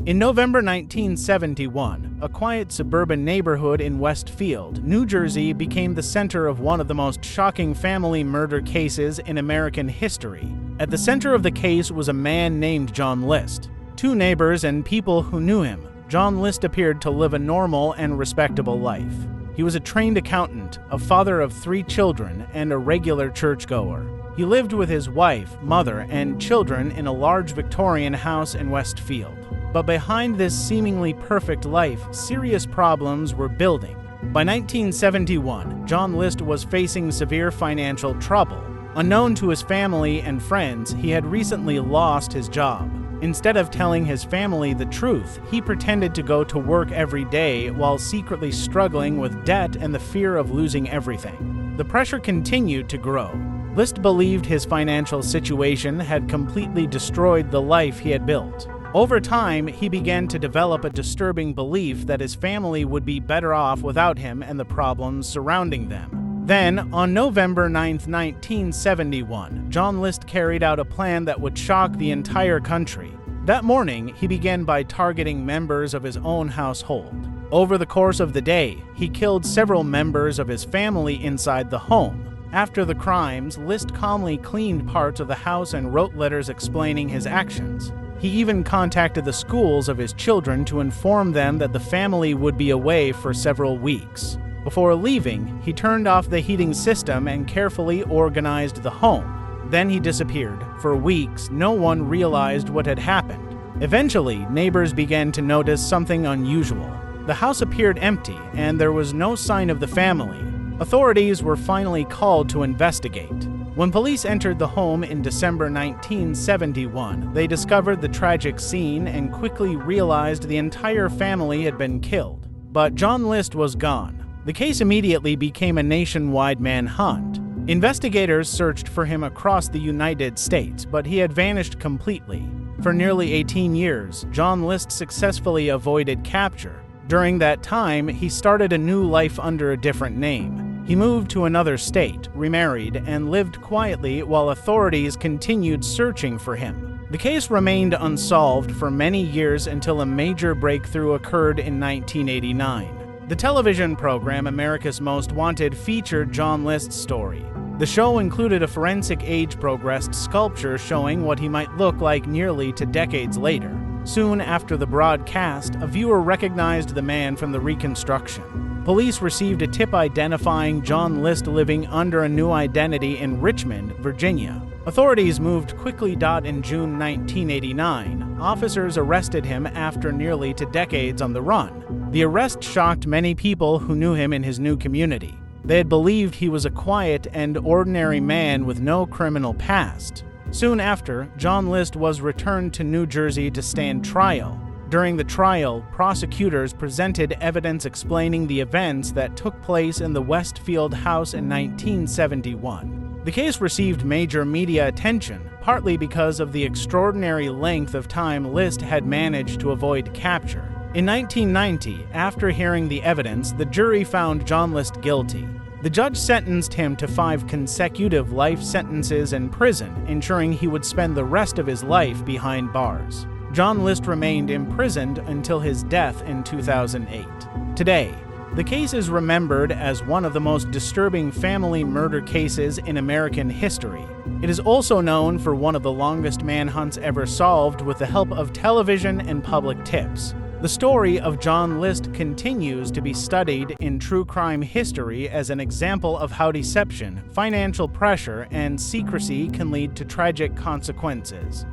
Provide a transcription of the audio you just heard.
In November 1971, a quiet suburban neighborhood in Westfield, New Jersey, became the center of one of the most shocking family murder cases in American history. At the center of the case was a man named John List. To neighbors and people who knew him, John List appeared to live a normal and respectable life. He was a trained accountant, a father of 3 children, and a regular churchgoer. He lived with his wife, mother, and children in a large Victorian house in Westfield. But behind this seemingly perfect life, serious problems were building. By 1971, John List was facing severe financial trouble. Unknown to his family and friends, he had recently lost his job. Instead of telling his family the truth, he pretended to go to work every day while secretly struggling with debt and the fear of losing everything. The pressure continued to grow. List believed his financial situation had completely destroyed the life he had built. Over time, he began to develop a disturbing belief that his family would be better off without him and the problems surrounding them. Then, on November 9, 1971, John List carried out a plan that would shock the entire country. That morning, he began by targeting members of his own household. Over the course of the day, he killed several members of his family inside the home. After the crimes, List calmly cleaned parts of the house and wrote letters explaining his actions. He even contacted the schools of his children to inform them that the family would be away for several weeks. Before leaving, he turned off the heating system and carefully organized the home. Then he disappeared. For weeks, no one realized what had happened. Eventually, neighbors began to notice something unusual. The house appeared empty, and there was no sign of the family. Authorities were finally called to investigate. When police entered the home in December 1971, they discovered the tragic scene and quickly realized the entire family had been killed. But John List was gone. The case immediately became a nationwide manhunt. Investigators searched for him across the United States, but he had vanished completely. For nearly 18 years, John List successfully avoided capture. During that time, he started a new life under a different name. He moved to another state, remarried, and lived quietly while authorities continued searching for him. The case remained unsolved for many years until a major breakthrough occurred in 1989. The television program America's Most Wanted featured John List's story. The show included a forensic age-progressed sculpture showing what he might look like nearly 2 decades later. Soon after the broadcast, a viewer recognized the man from the reconstruction. Police received a tip identifying John List living under a new identity in Richmond, Virginia. Authorities moved quickly. In June 1989, officers arrested him after nearly 2 decades on the run. The arrest shocked many people who knew him in his new community. They had believed he was a quiet and ordinary man with no criminal past. Soon after, John List was returned to New Jersey to stand trial. During the trial, prosecutors presented evidence explaining the events that took place in the Westfield house in 1971. The case received major media attention, partly because of the extraordinary length of time List had managed to avoid capture. In 1990, after hearing the evidence, the jury found John List guilty. The judge sentenced him to 5 consecutive life sentences in prison, ensuring he would spend the rest of his life behind bars. John List remained imprisoned until his death in 2008. Today, the case is remembered as one of the most disturbing family murder cases in American history. It is also known for one of the longest manhunts ever solved with the help of television and public tips. The story of John List continues to be studied in true crime history as an example of how deception, financial pressure, and secrecy can lead to tragic consequences.